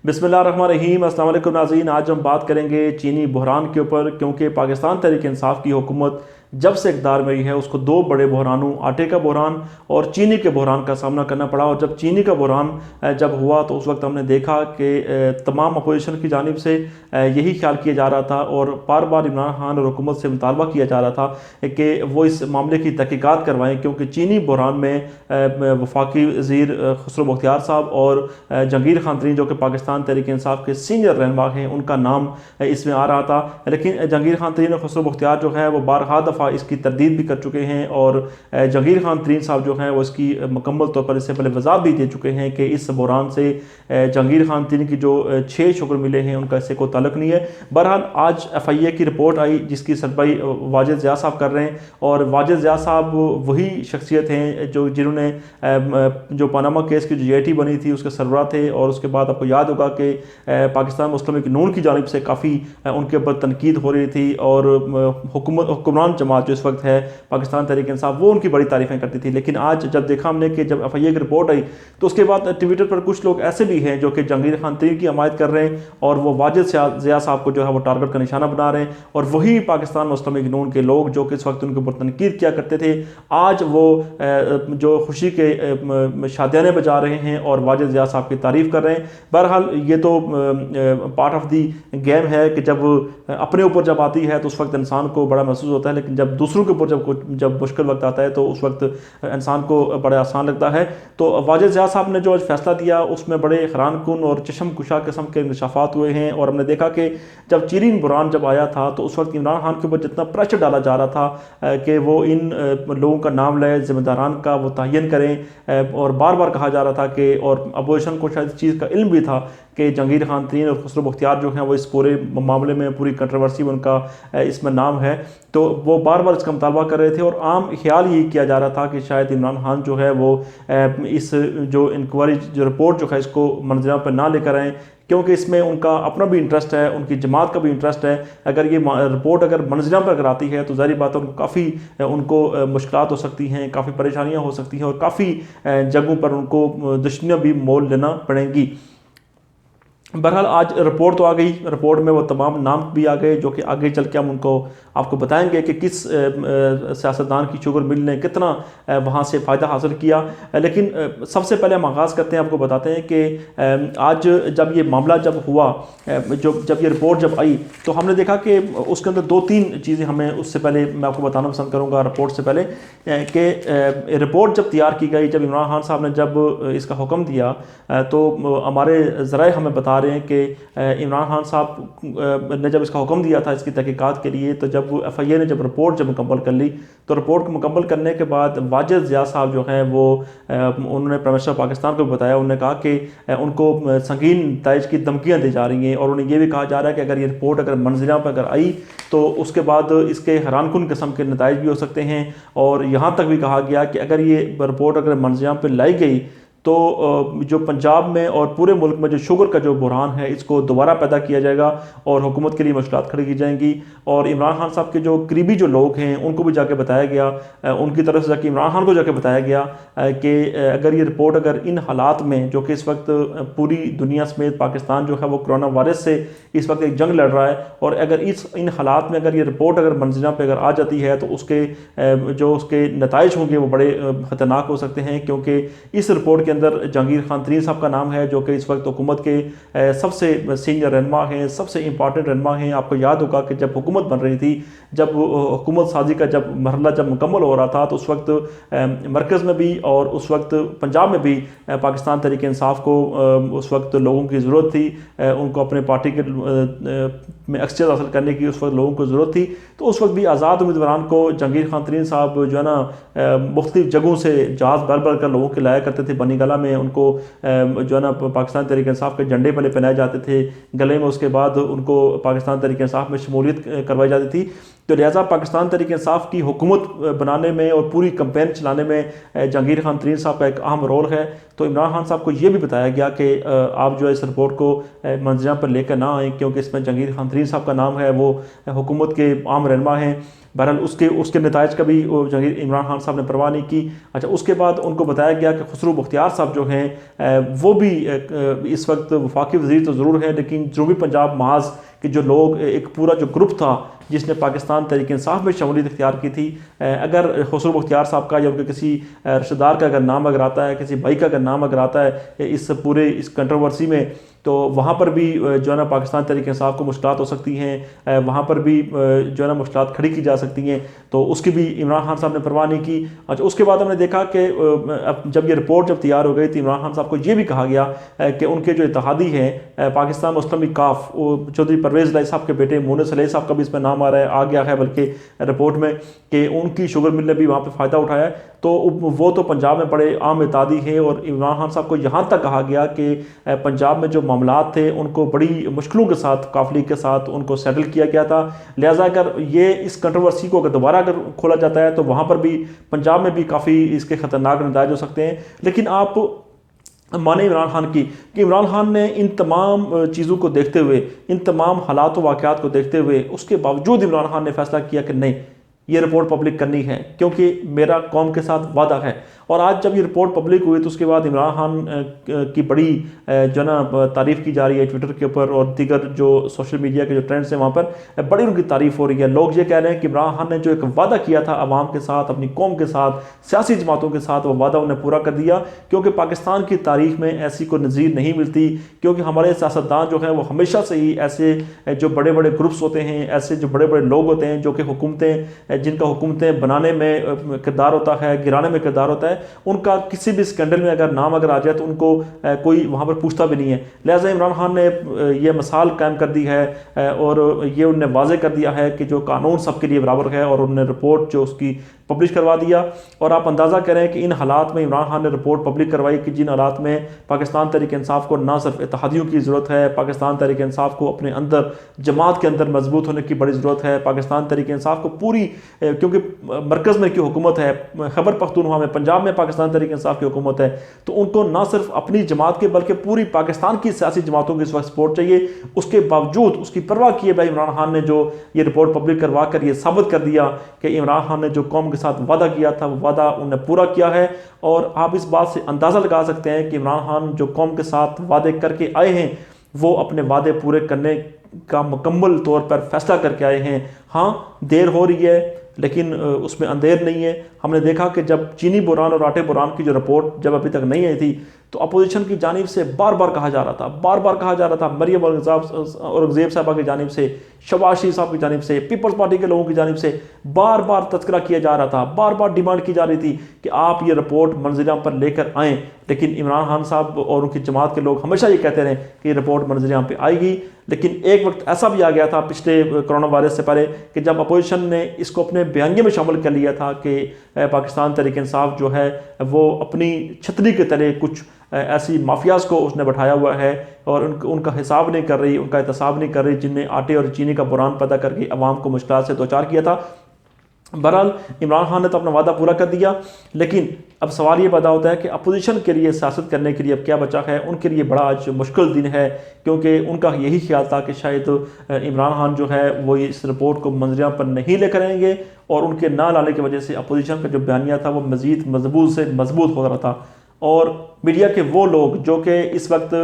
بسم اللہ الرحمن الرحیم۔ السلام علیکم ناظرین، آج ہم بات کریں گے چینی بحران کے اوپر، کیونکہ پاکستان تحریک انصاف کی حکومت جب سے اقتدار میں رہی ہے اس کو دو بڑے بحرانوں، آٹے کا بحران اور چینی کے بحران کا سامنا کرنا پڑا۔ اور جب چینی کا بحران جب ہوا تو اس وقت ہم نے دیکھا کہ تمام اپوزیشن کی جانب سے یہی خیال کیا جا رہا تھا اور بار بار عمران خان اور حکومت سے مطالبہ کیا جا رہا تھا کہ وہ اس معاملے کی تحقیقات کروائیں، کیونکہ چینی بحران میں وفاقی وزیر خسرو بختیار صاحب اور جہانگیر خان ترین جو کہ پاکستان تحریک انصاف کے سینئر رہنما ہیں، ان کا نام اس میں آ رہا تھا۔ لیکن جہانگیر خان ترین اور خسرو بختیار جو ہے وہ بارہا دفعہ اس کی تردید بھی کر چکے ہیں، اور جہانگیر خان ترین صاحب جو ہیں وہ اس کی مکمل طور پر اس سے پہلے وضاحت بھی دے چکے ہیں کہ اس بحران سے جہانگیر خان ترین کی جو 6 شوگر ملے ہیں ان کا اس سے کوئی تعلق نہیں ہے۔ بہرحال آج ایف آئی اے کی رپورٹ آئی جس کی سربراہی واجد ضیاء صاحب کر رہے ہیں، اور واجد ضیاء صاحب وہی شخصیت ہیں جنہوں نے جو پاناما کیس کی جو جے ٹی بنی تھی اس کے سربراہ تھے، اور اس کے بعد آپ کو یاد ہوگا کہ پاکستان مسلم لیگ نون کی جانب سے کافی ان کے اوپر تنقید ہو رہی تھی، اور حکمران جماعت جو اس وقت ہے پاکستان تحریک انصاف وہ ان کی بڑی تعریفیں کرتی تھی۔ لیکن آج جب دیکھا ہم نے کہ جب ایف آئی اے کی رپورٹ آئی تو اس کے بعد ٹویٹر پر کچھ لوگ ایسے بھی ہیں جو کہ جہانگیر خان ترین کی حمایت کر رہے ہیں، اور وہ واجد ضیاء صاحب کو جو ہے وہ ٹارگٹ کا نشانہ بنا رہے ہیں، اور وہی پاکستان مسلم لیگ نون کے لوگ جو کہ اس وقت ان کے اوپر تنقید کیا کرتے تھے آج وہ جو خوشی کے شادیانے بجا رہے ہیں اور واجد ضیاء صاحب کی تعریف کر رہے ہیں۔ بہرحال یہ تو پارٹ آف دی گیم ہے کہ جب اپنے اوپر جب آتی ہے تو اس وقت انسان کو بڑا محسوس ہوتا ہے، لیکن جب دوسروں کے اوپر جب مشکل وقت آتا ہے تو اس وقت انسان کو بڑا آسان لگتا ہے۔ تو واجد ضیاء صاحب نے جو آج فیصلہ دیا اس میں بڑے حیران کن اور چشم کشا قسم کے انکشافات ہوئے ہیں، اور ہم نے دیکھا کہ جب چینی بحران جب آیا تھا تو اس وقت عمران خان کے اوپر جتنا پریشر ڈالا جا رہا تھا کہ وہ ان لوگوں کا نام لے، ذمہ داران کا وہ تعین کریں، اور بار بار کہا جا رہا تھا کہ، اور اپوزیشن کو شاید اس چیز کا علم بھی تھا کہ جہانگیر خان ترین اور خسرو بختیار جو ہیں وہ اس پورے معاملے میں پوری کنٹروورسی میں ان کا اس میں نام ہے، تو وہ بار بار اس کا مطالبہ کر رہے تھے، اور عام خیال یہی کیا جا رہا تھا کہ شاید عمران خان جو ہے وہ اس جو انکوائری جو رپورٹ جو ہے اس کو منظر پر نہ لے کر آئیں، کیونکہ اس میں ان کا اپنا بھی انٹرسٹ ہے، ان کی جماعت کا بھی انٹرسٹ ہے۔ اگر یہ رپورٹ اگر منظر پر اگر آتی ہے تو ظاہری بات ہے ان کو کافی مشکلات ہو سکتی ہیں، کافی پریشانیاں ہو سکتی ہیں، اور کافی جگہوں پر ان کو دشمنیاں بھی مول لینا پڑیں گی۔ بہرحال آج رپورٹ تو آ گئی، رپورٹ میں وہ تمام نام بھی آ گئے جو کہ آگے چل کے ہم ان کو آپ کو بتائیں گے کہ کس سیاستدان کی شوگر مل نے کتنا وہاں سے فائدہ حاصل کیا۔ لیکن سب سے پہلے ہم آغاز کرتے ہیں، آپ کو بتاتے ہیں کہ آج جب یہ معاملہ جب ہوا، جب یہ رپورٹ جب آئی تو ہم نے دیکھا کہ اس کے اندر 2-3 چیزیں ہمیں اس سے پہلے میں آپ کو بتانا پسند کروں گا رپورٹ سے پہلے، کہ رپورٹ جب تیار کی گئی، جب عمران خان صاحب نے جب اس کا حکم دیا تو ہمارے ذرائع ہمیں بتا رہے ہیں کہ عمران خان صاحب نے جب اس کا حکم دیا تھا اس کی تحقیقات کے لیے، تو جب ایف آئی اے نے جب رپورٹ جب مکمل کر لی تو رپورٹ کو مکمل کرنے کے بعد واجد ضیاء صاحب جو ہیں وہ انہوں نے پرائم منسٹر پاکستان کو بتایا، انہوں نے کہا کہ ان کو سنگین نتائج کی دھمکیاں دی جا رہی ہیں، اور انہیں یہ بھی کہا جا رہا ہے کہ اگر یہ رپورٹ اگر منظروں پر اگر آئی تو اس کے بعد اس کے حیران کن قسم کے نتائج بھی ہو سکتے ہیں، اور یہاں تک بھی کہا گیا کہ اگر یہ رپورٹ اگر منظروں پہ لائی گئی تو جو پنجاب میں اور پورے ملک میں جو شوگر کا جو بحران ہے اس کو دوبارہ پیدا کیا جائے گا، اور حکومت کے لیے مشکلات کھڑی کی جائیں گی۔ اور عمران خان صاحب کے جو قریبی جو لوگ ہیں ان کو بھی جا کے بتایا گیا، ان کی طرف سے جا کے عمران خان کو جا کے بتایا گیا کہ اگر یہ رپورٹ اگر ان حالات میں جو کہ اس وقت پوری دنیا سمیت پاکستان جو ہے وہ کرونا وائرس سے اس وقت ایک جنگ لڑ رہا ہے، اور اگر ان حالات میں اگر یہ رپورٹ اگر منظروں پہ اگر آ جاتی ہے تو اس کے نتائج ہوں گے وہ بڑے خطرناک ہو سکتے ہیں، کیونکہ اس رپورٹ کے اندر جہانگیر خان ترین صاحب کا نام ہے جو کہ اس وقت حکومت کے سب سے سینئر رہنما ہیں، سب سے امپارٹنٹ رہنما ہیں۔ آپ کو یاد ہوگا کہ جب حکومت بن رہی تھی، جب حکومت سازی کا جب مرحلہ جب مکمل ہو رہا تھا تو اس وقت مرکز میں بھی اور اس وقت پنجاب میں بھی پاکستان تحریک انصاف کو اس وقت لوگوں کی ضرورت تھی، ان کو اپنے پارٹی کے میں اکثریت حاصل کرنے کی اس وقت لوگوں کو ضرورت تھی، تو اس وقت بھی آزاد امیدواران کو جہانگیر خان ترین صاحب جو ہے نا مختلف جگہوں سے جہاز بھر کر لوگوں کے لایا کرتے تھے، بنی گلہ میں ان کو جو ہے نا پاکستان تحریک انصاف کے جھنڈے پہلے پہنائے جاتے تھے گلے میں، اس کے بعد ان کو پاکستان تحریک انصاف میں شمولیت کروائی جاتی تھی۔ تو لہٰذا پاکستان تحریک انصاف کی حکومت بنانے میں اور پوری کمپین چلانے میں جہانگیر خان ترین صاحب کا ایک اہم رول ہے. تو عمران خان صاحب کو یہ بھی بتایا گیا کہ آپ جو ہے اس رپورٹ کو منظریاں پر لے کر نہ آئیں کیونکہ اس میں جہانگیر خان ترین صاحب کا نام ہے, وہ حکومت کے عام رہنما ہیں. بہرحال اس کے نتائج کا بھی عمران خان صاحب نے پرواہ نہیں کی. اچھا, اس کے بعد ان کو بتایا گیا کہ خسرو بختیار صاحب جو ہیں وہ بھی اس وقت وفاقی وزیر تو ضرور ہیں, لیکن جنوبی پنجاب محاذ کہ جو لوگ ایک پورا جو گروپ تھا جس نے پاکستان تحریک انصاف میں شمولیت اختیار کی تھی, اگر خسرو بختیار صاحب کا یا ان کے کسی رشتہ دار کا اگر نام اگر آتا ہے, کسی بھائی کا اگر نام اگر آتا ہے اس کنٹروورسی میں, تو وہاں پر بھی جو ہے نا پاکستان تحریک انصاف کو مشکلات ہو سکتی ہیں, وہاں پر بھی جو ہے نا مشکلات کھڑی کی جا سکتی ہیں. تو اس کی بھی عمران خان صاحب نے پرواہ نہیں کی. اچھا, اس کے بعد ہم نے دیکھا کہ جب یہ رپورٹ جب تیار ہو گئی تو عمران خان صاحب کو یہ بھی کہا گیا کہ ان کے جو اتحادی ہیں پاکستان مسلم لیگ کاف, چودھری پرویز الہی صاحب کے بیٹے مونس الہی صاحب کا بھی اس میں نام آ گیا ہے بلکہ رپورٹ میں, کہ ان کی شوگر مل نے بھی وہاں پہ فائدہ اٹھایا ہے. تو وہ تو پنجاب میں بڑے عام اتحادی ہیں, اور عمران خان صاحب کو یہاں تک کہا گیا کہ پنجاب میں جو معاملات تھے ان کو بڑی مشکلوں کے ساتھ کافلی کے ساتھ ان کو سیٹل کیا گیا تھا. لہٰذا اگر یہ اس کنٹروورسی کو اگر دوبارہ اگر کھولا جاتا ہے تو وہاں پر بھی پنجاب میں بھی کافی اس کے خطرناک نتائج ہو سکتے ہیں. لیکن آپ مانے عمران خان کی کہ عمران خان نے ان تمام چیزوں کو دیکھتے ہوئے, ان تمام حالات و واقعات کو دیکھتے ہوئے, اس کے باوجود عمران خان نے فیصلہ کیا کہ نہیں, یہ رپورٹ پبلک کرنی ہے کیونکہ میرا قوم کے ساتھ وعدہ ہے. اور آج جب یہ رپورٹ پبلک ہوئی تو اس کے بعد عمران خان کی بڑی جو نا تعریف کی جا رہی ہے ٹویٹر کے اوپر اور دیگر جو سوشل میڈیا کے جو ٹرینڈز ہیں وہاں پر بڑی ان کی تعریف ہو رہی ہے. لوگ یہ کہہ رہے ہیں کہ عمران خان نے جو ایک وعدہ کیا تھا عوام کے ساتھ, اپنی قوم کے ساتھ, سیاسی جماعتوں کے ساتھ, وہ وعدہ انہیں پورا کر دیا. کیونکہ پاکستان کی تاریخ میں ایسی کوئی نظیر نہیں ملتی, کیونکہ ہمارے سیاستدان جو ہیں وہ ہمیشہ سے ہی ایسے جو بڑے بڑے گروپس ہوتے ہیں, ایسے جو بڑے بڑے لوگ ہوتے ہیں جو کہ جن کا حکومتیں بنانے میں کردار ہوتا ہے, گرانے میں کردار ہوتا ہے, ان کا کسی بھی اسکینڈل میں اگر نام اگر آ جائے تو ان کو کوئی وہاں پر پوچھتا بھی نہیں ہے. لہٰذا عمران خان نے یہ مثال قائم کر دی ہے اور یہ انہوں نے واضح کر دیا ہے کہ جو قانون سب کے لیے برابر ہے, اور انہوں نے رپورٹ جو اس کی پبلش کروا دیا. اور آپ اندازہ کریں کہ ان حالات میں عمران خان نے رپورٹ پبلک کروائی کہ جن حالات میں پاکستان تحریک انصاف کو نہ صرف اتحادیوں کی ضرورت ہے, پاکستان تحریک انصاف کو اپنے اندر جماعت کے اندر مضبوط ہونے کی بڑی ضرورت ہے, پاکستان تحریک انصاف کو پوری کیونکہ مرکز میں کی حکومت ہے, خیبر پختونخوا میں, پنجاب میں پاکستان تحریک انصاف کی حکومت ہے, تو ان کو نہ صرف اپنی جماعت کے بلکہ پوری پاکستان کی سیاسی جماعتوں کی اس وقت سپورٹ چاہیے. اس کے باوجود اس کی پرواہ کیے بھائی عمران خان نے جو یہ رپورٹ پبلک کروا کر یہ ثابت کر دیا کہ عمران خان نے جو قوم کے ساتھ وعدہ کیا تھا وہ وعدہ انہوں نے پورا کیا ہے. اور آپ اس بات سے اندازہ لگا سکتے ہیں کہ عمران خان جو قوم کے ساتھ وعدے کر کے آئے ہیں وہ اپنے وعدے پورے کرنے کا مکمل طور پر فیصلہ کر کے آئے ہیں. ہاں دیر ہو رہی ہے لیکن اس میں اندھیر نہیں ہے. ہم نے دیکھا کہ جب چینی بحران اور آٹے بحران کی جو رپورٹ جب ابھی تک نہیں آئی تھی تو اپوزیشن کی جانب سے بار بار کہا جا رہا تھا, مریم اورنگزیب صاحبہ کی جانب سے, شہباز شریف صاحب کی جانب سے, پیپلز پارٹی کے لوگوں کی جانب سے بار بار تذکرہ کیا جا رہا تھا, بار بار ڈیمانڈ کی جا رہی تھی کہ آپ یہ رپورٹ منظر پر لے کر آئیں. لیکن عمران خان صاحب اور ان کی جماعت کے لوگ ہمیشہ یہ کہتے رہے کہ یہ رپورٹ منظر پہ آئے گی. لیکن ایک وقت ایسا بھی آ گیا تھا پچھلے کرونا وائرس سے پہلے کہ جب اپوزیشن نے اس کو اپنے بیانیے میں شامل کر لیا تھا کہ پاکستان تحریک انصاف جو ہے وہ اپنی چھتری کے تلے کچھ ایسی مافیاز کو اس نے بٹھایا ہوا ہے اور ان کا حساب نہیں کر رہی, ان کا احتساب نہیں کر رہی, جن نے آٹے اور چینی کا بحران پیدا کر کے عوام کو مشکلات سے دوچار کیا تھا. بہرحال عمران خان نے تو اپنا وعدہ پورا کر دیا, لیکن اب سوال یہ پیدا ہوتا ہے کہ اپوزیشن کے لیے سیاست کرنے کے لیے اب کیا بچا ہے. ان کے لیے بڑا آج مشکل دن ہے کیونکہ ان کا یہی خیال تھا کہ شاید عمران خان جو ہے وہ اس رپورٹ کو منظریاں پر نہیں لے کر آئیں گے, اور ان کے نہ لانے کی وجہ سے اپوزیشن کا جو بیانیہ تھا وہ مزید مضبوط سے مضبوط ہو رہا تھا. اور میڈیا کے وہ لوگ جو کہ اس وقت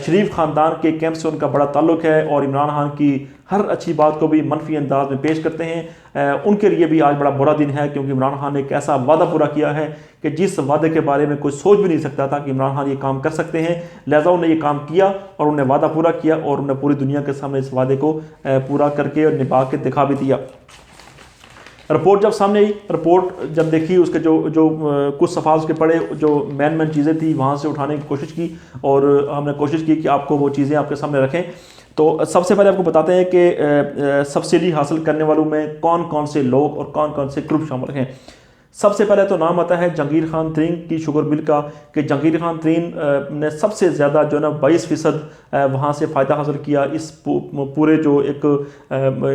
شریف خاندان کے کیمپ سے ان کا بڑا تعلق ہے اور عمران خان کی ہر اچھی بات کو بھی منفی انداز میں پیش کرتے ہیں, ان کے لیے بھی آج بڑا برا دن ہے کیونکہ عمران خان نے ایک ایسا وعدہ پورا کیا ہے کہ جس وعدے کے بارے میں کوئی سوچ بھی نہیں سکتا تھا کہ عمران خان یہ کام کر سکتے ہیں. لہٰذا انہوں نے یہ کام کیا اور انہوں نے وعدہ پورا کیا اور انہوں نے پوری دنیا کے سامنے اس وعدے کو پورا کر کے اور نبھا کے دکھا بھی دیا. رپورٹ جب سامنے آئی, رپورٹ جب دیکھی, اس کے جو کچھ صفحات اس کے پڑھے, جو مین چیزیں تھی وہاں سے اٹھانے کی کوشش کی اور ہم نے کوشش کی کہ آپ کو وہ چیزیں آپ کے سامنے رکھیں. تو سب سے پہلے آپ کو بتاتے ہیں کہ سبسڈی حاصل کرنے والوں میں کون کون سے لوگ اور کون کون سے گروپ شامل ہیں. سب سے پہلے تو نام آتا ہے جہانگیر خان ترین کی شوگر مل کا، کہ جہانگیر خان ترین نے سب سے زیادہ جو ہے نا 22% وہاں سے فائدہ حاصل کیا اس پورے جو ایک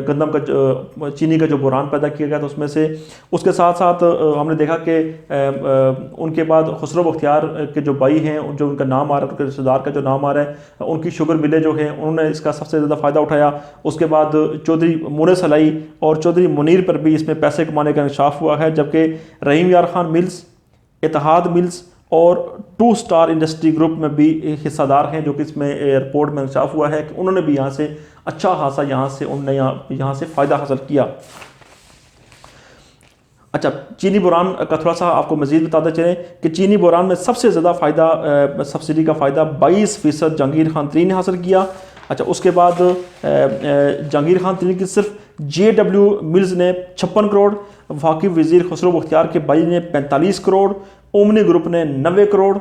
گندم کا چینی کا جو بحران پیدا کیا گیا تھا اس میں سے۔ اس کے ساتھ ساتھ ہم نے دیکھا کہ ان کے بعد خسرو بختیار کے جو بھائی ہیں، جو ان کا نام آ رہا ہے، ان کے رشتہ دار کا جو نام آ رہا ہے، ان کی شوگر ملیں جو ہیں انہوں نے اس کا سب سے زیادہ فائدہ اٹھایا۔ اس کے بعد چودھری مونے سلائی اور چودھری منیر پر بھی اس میں پیسے کمانے کا انکشاف ہوا ہے، جبکہ رحیم یار خان ملز، اتحاد ملز اور 2 اسٹار انڈسٹری گروپ میں بھی حصہ دار ہیں، جو کہ اس میں رپورٹ میں انکشاف ہوا ہے کہ انہوں نے بھی یہاں سے اچھا خاصا یہاں سے فائدہ حاصل کیا۔ اچھا، چینی بحران کا تھوڑا سا آپ کو مزید بتاتے چلیں کہ چینی بحران میں سب سے زیادہ فائدہ سبسڈی کا فائدہ 22% جہانگیر خان ترین نے حاصل کیا۔ اچھا، اس کے بعد جہانگیر خان ترین کی صرف JW ملز نے 56 کروڑ، وفاقی وزیر خسرو بختیار کے بھائی نے 45 کروڑ، اومنی گروپ نے 90 کروڑ،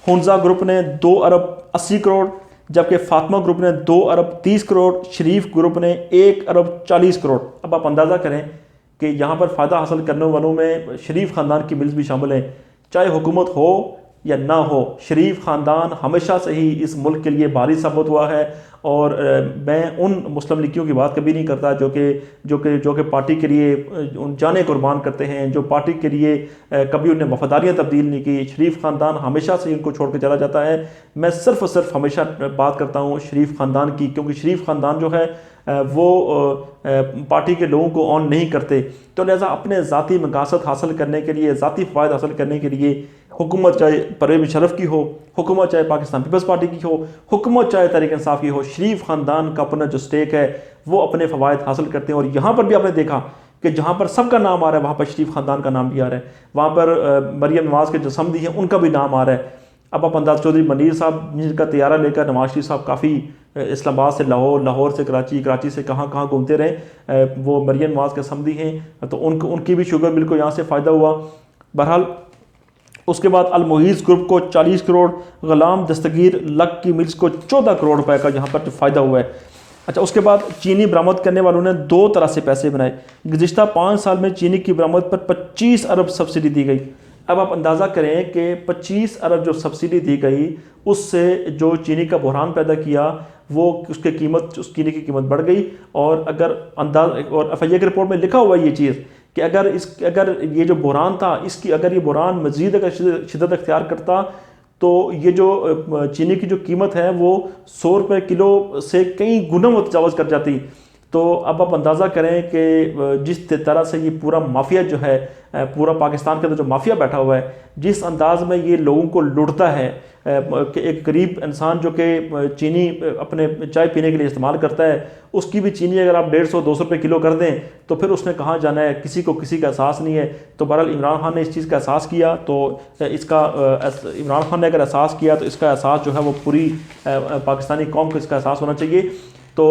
ہنزا گروپ نے 2 ارب 80 کروڑ، جبکہ فاطمہ گروپ نے 2 ارب 30 کروڑ، شریف گروپ نے 1 ارب 40 کروڑ۔ اب آپ اندازہ کریں کہ یہاں پر فائدہ حاصل کرنے والوں میں شریف خاندان کی ملز بھی شامل ہیں، چاہے حکومت ہو یا نہ ہو، شریف خاندان ہمیشہ سے ہی اس ملک کے لیے بھاری ثابت ہوا ہے۔ اور میں ان مسلم لیگیوں کی بات کبھی نہیں کرتا جو کہ پارٹی کے لیے جانیں قربان کرتے ہیں، جو پارٹی کے لیے کبھی انہیں وفاداریاں تبدیل نہیں کی۔ شریف خاندان ہمیشہ سے ان کو چھوڑ کے چلا جاتا ہے۔ میں صرف اور صرف ہمیشہ بات کرتا ہوں شریف خاندان کی، کیونکہ شریف خاندان جو ہے وہ پارٹی کے لوگوں کو آن نہیں کرتے، تو لہٰذا اپنے ذاتی مقاصد حاصل کرنے کے لیے، ذاتی فوائد حاصل کرنے کے لیے، حکومت چاہے پرویز مشرف کی ہو، حکومت چاہے پاکستان پیپلز پارٹی کی ہو، حکومت چاہے تحریک انصاف کی ہو، شریف خاندان کا اپنا جو سٹیک ہے وہ اپنے فوائد حاصل کرتے ہیں۔ اور یہاں پر بھی آپ نے دیکھا کہ جہاں پر سب کا نام آ رہا ہے وہاں پر شریف خاندان کا نام بھی آ رہا ہے، وہاں پر مریم نواز کے جو سمدھی ہیں ان کا بھی نام آ رہا ہے۔ اب آپ انداز چودھری منیر صاحب جن کا طیارہ لے کر نواز شریف صاحب کافی اسلام آباد سے لاہور، لاہور سے کراچی، کراچی سے کہاں کہاں گھومتے رہے، وہ مریم نواز کے سمدھی ہیں، تو ان کی بھی شوگر مل کو یہاں سے فائدہ ہوا۔ بہرحال اس کے بعد المحیط گروپ کو 40 کروڑ، غلام دستگیر لک کی ملز کو 14 کروڑ روپے کا یہاں پر جو فائدہ ہوا ہے۔ اچھا، اس کے بعد چینی برآمد کرنے والوں نے 2 طرح سے پیسے بنائے۔ گزشتہ 5 سال میں چینی کی برآمد پر 25 ارب سبسڈی دی گئی۔ اب آپ اندازہ کریں کہ 25 ارب جو سبسڈی دی گئی، اس سے جو چینی کا بحران پیدا کیا، وہ اس چینی کی قیمت بڑھ گئی۔ اور اگر FIA کی رپورٹ میں لکھا ہوا ہے یہ چیز کہ اگر یہ جو بحران تھا، اگر یہ بحران مزید اگر شدت اختیار کرتا تو یہ جو چینی کی جو قیمت ہے وہ 100 روپے کلو سے کئی گنا متجاوز کر جاتی۔ تو اب آپ اندازہ کریں کہ جس طرح سے یہ پورا مافیا جو ہے، پورا پاکستان کے اندر جو مافیا بیٹھا ہوا ہے، جس انداز میں یہ لوگوں کو لوٹتا ہے، کہ ایک غریب انسان جو کہ چینی اپنے چائے پینے کے لیے استعمال کرتا ہے، اس کی بھی چینی اگر آپ 150-200 روپے کلو کر دیں تو پھر اس نے کہاں جانا ہے، کسی کو کسی کا احساس نہیں ہے۔ تو بہرحال عمران خان نے اس چیز کا احساس کیا، تو عمران خان نے اگر احساس کیا تو اس کا احساس جو ہے وہ پوری پاکستانی قوم کو اس کا احساس ہونا چاہیے۔